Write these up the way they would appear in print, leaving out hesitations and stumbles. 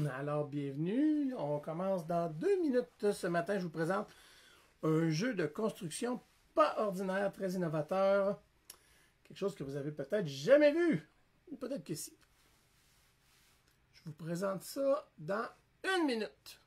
Alors, bienvenue. On commence dans 2 minutes. Ce matin, je vous présente un jeu de construction pas ordinaire, très innovateur. Quelque chose que vous avez peut-être jamais vu. Ou peut-être que si. Je vous présente ça dans 1 minute.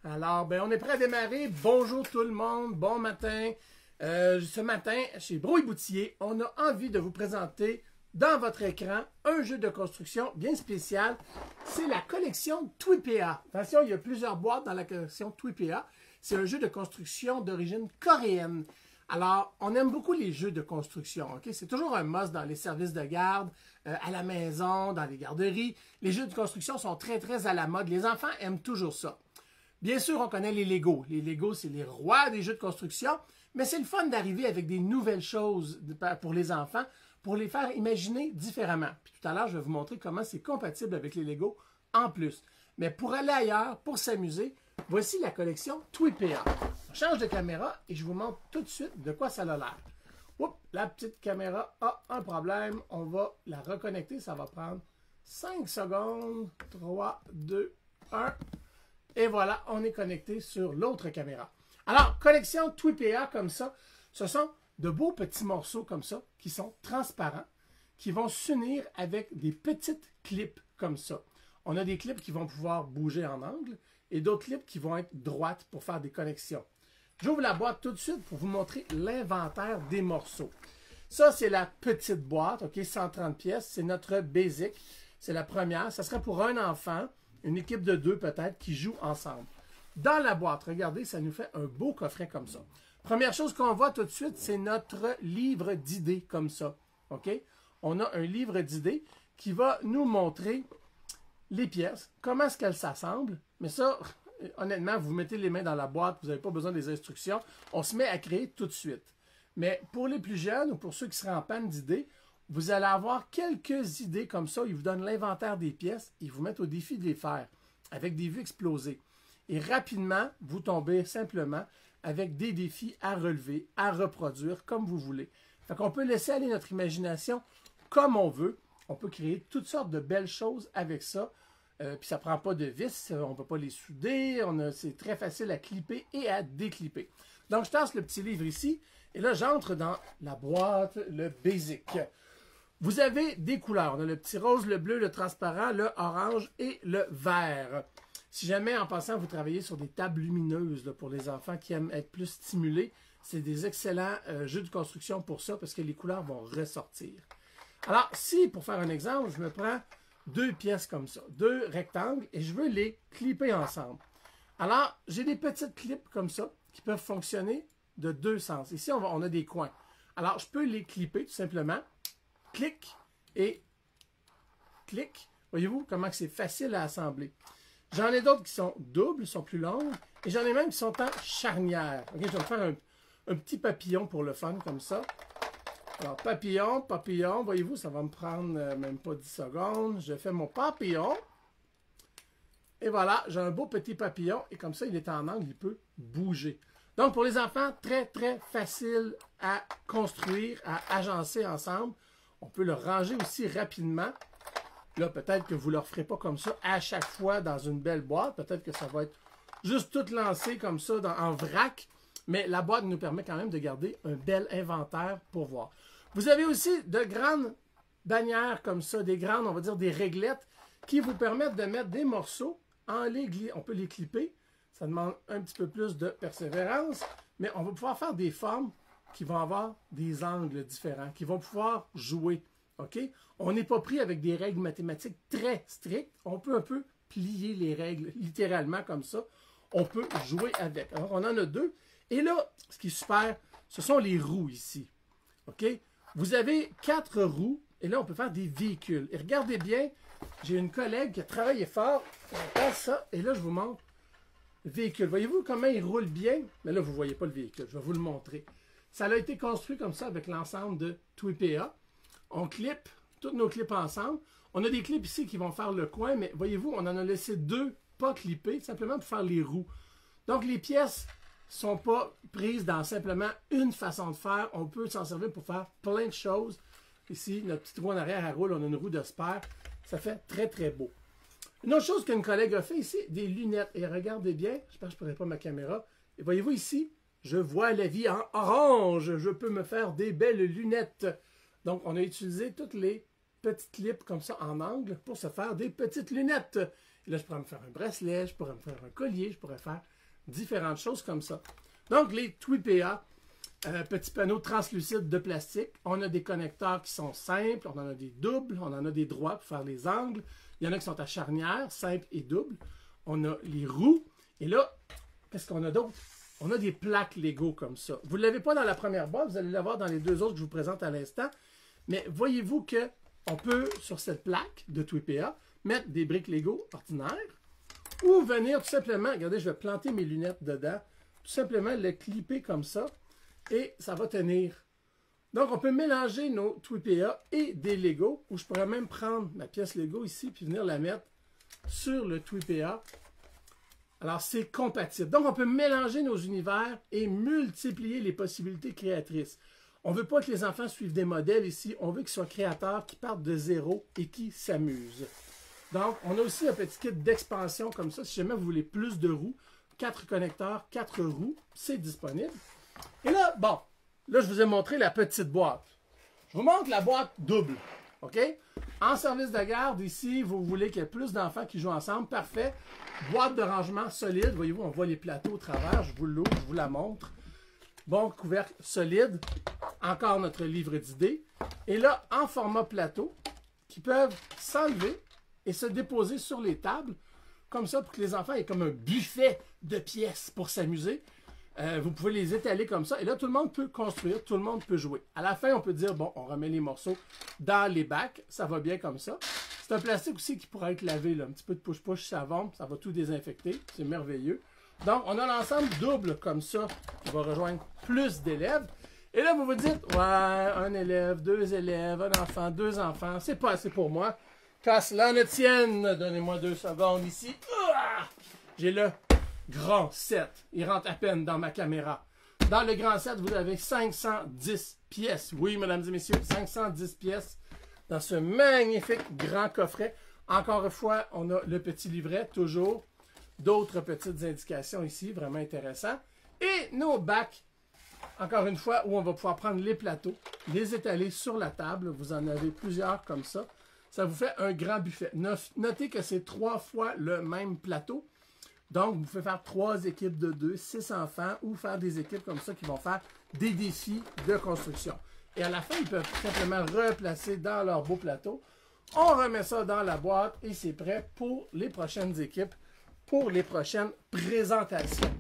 Alors, on est prêt à démarrer. Bonjour tout le monde, bon matin. Ce matin, chez Brouille Boutillier, on a envie de vous présenter dans votre écran un jeu de construction bien spécial. C'est la collection Twipea. Attention, il y a plusieurs boîtes dans la collection Twipea. C'est un jeu de construction d'origine coréenne. Alors, on aime beaucoup les jeux de construction. Okay? C'est toujours un must dans les services de garde, à la maison, dans les garderies. Les jeux de construction sont très, très à la mode. Les enfants aiment toujours ça. Bien sûr, on connaît les Lego. Les Lego, c'est les rois des jeux de construction, mais c'est le fun d'arriver avec des nouvelles choses pour les enfants, pour les faire imaginer différemment. Puis tout à l'heure, je vais vous montrer comment c'est compatible avec les Lego en plus. Mais pour aller ailleurs, pour s'amuser, voici la collection Twipea. On change de caméra et je vous montre tout de suite de quoi ça a l'air. Oups, la petite caméra a un problème. On va la reconnecter. Ça va prendre 5 secondes. 3, 2, 1... Et voilà, on est connecté sur l'autre caméra. Alors, collection Twipea comme ça, ce sont de beaux petits morceaux comme ça, qui sont transparents, qui vont s'unir avec des petites clips comme ça. On a des clips qui vont pouvoir bouger en angle et d'autres clips qui vont être droites pour faire des connexions. J'ouvre la boîte tout de suite pour vous montrer l'inventaire des morceaux. Ça, c'est la petite boîte, ok, 130 pièces. C'est notre basic. C'est la première. Ça serait pour un enfant. Une équipe de 2 peut-être qui joue ensemble. Dans la boîte, regardez, ça nous fait un beau coffret comme ça. Première chose qu'on voit tout de suite, c'est notre livre d'idées comme ça. OK? On a un livre d'idées qui va nous montrer les pièces, comment est-ce qu'elles s'assemblent. Mais ça, honnêtement, vous mettez les mains dans la boîte, vous n'avez pas besoin des instructions. On se met à créer tout de suite. Mais pour les plus jeunes ou pour ceux qui seraient en panne d'idées, vous allez avoir quelques idées comme ça. Ils vous donnent l'inventaire des pièces. Ils vous mettent au défi de les faire avec des vues explosées. Et rapidement, vous tombez simplement avec des défis à relever, à reproduire comme vous voulez. Fait qu'on peut laisser aller notre imagination comme on veut. On peut créer toutes sortes de belles choses avec ça. Puis ça ne prend pas de vis. On ne peut pas les souder. C'est très facile à clipper et à déclipper. Donc, je tasse le petit livre ici. Et là, j'entre dans la boîte, le basic. Vous avez des couleurs. On a le petit rose, le bleu, le transparent, le orange et le vert. Si jamais, en passant, vous travaillez sur des tables lumineuses là, pour les enfants qui aiment être plus stimulés, c'est des excellents jeux de construction pour ça parce que les couleurs vont ressortir. Alors, si, pour faire un exemple, je me prends 2 pièces comme ça, 2 rectangles, et je veux les clipper ensemble. Alors, j'ai des petites clips comme ça qui peuvent fonctionner de 2 sens. Ici, on a des coins. Alors, je peux les clipper tout simplement. Clic et clic. Voyez-vous comment c'est facile à assembler. J'en ai d'autres qui sont doubles, sont plus longues. Et j'en ai même qui sont en charnière. Okay, je vais me faire un petit papillon pour le fun, comme ça. Alors, papillon, papillon. Voyez-vous, ça va me prendre même pas 10 secondes. Je fais mon papillon. Et voilà, j'ai un beau petit papillon. Et comme ça, il est en angle, il peut bouger. Donc, pour les enfants, très, très facile à construire, à agencer ensemble. On peut le ranger aussi rapidement. Là, peut-être que vous ne le referez pas comme ça à chaque fois dans une belle boîte. Peut-être que ça va être juste tout lancé comme ça en vrac. Mais la boîte nous permet quand même de garder un bel inventaire pour voir. Vous avez aussi de grandes bannières comme ça, des grandes, on va dire des réglettes, qui vous permettent de mettre des morceaux on peut les clipper. Ça demande un petit peu plus de persévérance. Mais on va pouvoir faire des formes qui vont avoir des angles différents, qui vont pouvoir jouer. Okay? On n'est pas pris avec des règles mathématiques très strictes. On peut un peu plier les règles littéralement comme ça. On peut jouer avec. Alors, on en a 2. Et là, ce qui est super, ce sont les roues ici. OK? Vous avez 4 roues, et là, on peut faire des véhicules. Et regardez bien, j'ai une collègue qui a travaillé fort. On passe ça, et là, je vous montre le véhicule. Voyez-vous comment il roule bien? Mais là, vous ne voyez pas le véhicule, je vais vous le montrer. Ça a été construit comme ça avec l'ensemble de TWIPEA. On clip tous nos clips ensemble. On a des clips ici qui vont faire le coin, mais voyez-vous, on en a laissé 2 pas clippés, simplement pour faire les roues. Donc, les pièces ne sont pas prises dans simplement une façon de faire. On peut s'en servir pour faire plein de choses. Ici, notre petite roue en arrière, elle roule. On a une roue de spare. Ça fait très, très beau. Une autre chose qu'une collègue a fait ici, des lunettes. Et regardez bien, je pense que je ne pourrais pas ma caméra. Et voyez-vous ici, je vois la vie en orange. Je peux me faire des belles lunettes. Donc, on a utilisé toutes les petites clips comme ça en angle pour se faire des petites lunettes. Et là, je pourrais me faire un bracelet, je pourrais me faire un collier, je pourrais faire différentes choses comme ça. Donc, les TWIPEA, petits panneaux translucides de plastique. On a des connecteurs qui sont simples, on en a des doubles, on en a des droits pour faire les angles. Il y en a qui sont à charnière, simple et double. On a les roues. Et là, qu'est-ce qu'on a d'autre? On a des plaques Lego comme ça. Vous ne l'avez pas dans la première boîte, vous allez l'avoir dans les 2 autres que je vous présente à l'instant. Mais voyez-vous qu'on peut, sur cette plaque de TWIPEA, mettre des briques Lego ordinaires ou venir tout simplement, regardez, je vais planter mes lunettes dedans, tout simplement le clipper comme ça et ça va tenir. Donc, on peut mélanger nos TWIPEA et des Lego, ou je pourrais même prendre ma pièce Lego ici puis venir la mettre sur le TWIPEA. Alors, c'est compatible. Donc, on peut mélanger nos univers et multiplier les possibilités créatrices. On ne veut pas que les enfants suivent des modèles ici. On veut qu'ils soient créateurs, qui partent de zéro et qui s'amusent. Donc, on a aussi un petit kit d'expansion comme ça. Si jamais vous voulez plus de roues, 4 connecteurs, 4 roues, c'est disponible. Et là, bon, là, je vous ai montré la petite boîte. Je vous montre la boîte double. OK? En service de garde, ici, vous voulez qu'il y ait plus d'enfants qui jouent ensemble. Parfait. Boîte de rangement solide. Voyez-vous, on voit les plateaux au travers. Je vous l'ouvre, je vous la montre. Bon couvercle solide. Encore notre livre d'idées. Et là, en format plateau, qui peuvent s'enlever et se déposer sur les tables, comme ça, pour que les enfants aient comme un buffet de pièces pour s'amuser. Vous pouvez les étaler comme ça. Et là, tout le monde peut construire, tout le monde peut jouer. À la fin, on peut dire, bon, on remet les morceaux dans les bacs. Ça va bien comme ça. C'est un plastique aussi qui pourra être lavé, là. Un petit peu de push-push savon, ça va tout désinfecter. C'est merveilleux. Donc, on a l'ensemble double comme ça qui va rejoindre plus d'élèves. Et là, vous vous dites, ouais, un élève, 2 élèves, un enfant, 2 enfants, c'est pas assez pour moi. Qu'à cela ne tienne, donnez-moi 2 secondes ici. J'ai le grand 7. Il rentre à peine dans ma caméra. Dans le grand 7, vous avez 510 pièces. Oui, mesdames et messieurs, 510 pièces dans ce magnifique grand coffret. Encore une fois, on a le petit livret, toujours. D'autres petites indications ici, vraiment intéressant. Et nos bacs, encore une fois, où on va pouvoir prendre les plateaux, les étaler sur la table. Vous en avez plusieurs comme ça. Ça vous fait un grand buffet. Notez que c'est 3 fois le même plateau. Donc, vous pouvez faire 3 équipes de 2, 6 enfants, ou faire des équipes comme ça qui vont faire des défis de construction. Et à la fin, ils peuvent simplement replacer dans leur beau plateau. On remet ça dans la boîte et c'est prêt pour les prochaines équipes, pour les prochaines présentations.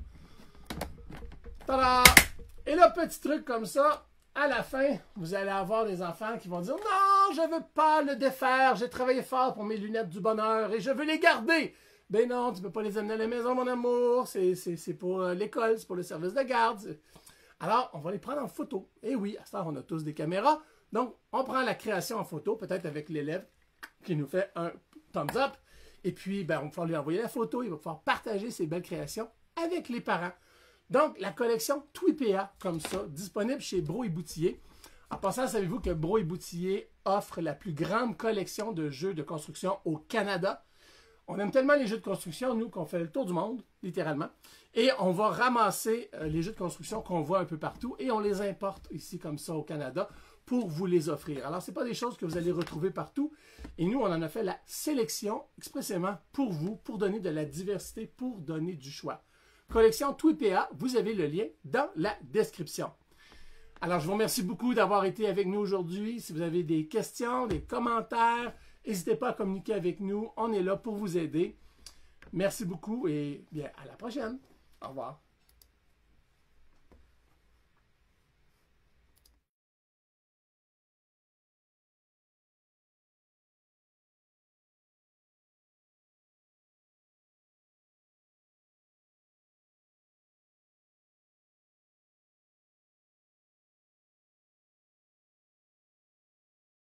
Tada! Et là, petit truc comme ça, à la fin, vous allez avoir des enfants qui vont dire « Non, je ne veux pas le défaire, j'ai travaillé fort pour mes lunettes du bonheur et je veux les garder. » Ben non, tu ne peux pas les amener à la maison, mon amour. C'est pour l'école, c'est pour le service de garde. Alors, on va les prendre en photo. Et oui, à ce temps, on a tous des caméras. Donc, on prend la création en photo, peut-être avec l'élève qui nous fait un thumbs up. Et puis, ben, on va pouvoir lui envoyer la photo. Il va pouvoir partager ses belles créations avec les parents. Donc, la collection TWIPEA, comme ça, disponible chez Brault et Boutillier. En passant, savez-vous que Brault et Boutillier offre la plus grande collection de jeux de construction au Canada? On aime tellement les jeux de construction, nous, qu'on fait le tour du monde, littéralement. Et on va ramasser les jeux de construction qu'on voit un peu partout et on les importe ici, comme ça, au Canada, pour vous les offrir. Alors, ce n'est pas des choses que vous allez retrouver partout. Et nous, on en a fait la sélection expressément pour vous, pour donner de la diversité, pour donner du choix. Collection TWIPEA, vous avez le lien dans la description. Alors, je vous remercie beaucoup d'avoir été avec nous aujourd'hui. Si vous avez des questions, des commentaires, n'hésitez pas à communiquer avec nous. On est là pour vous aider. Merci beaucoup et bien à la prochaine. Au revoir.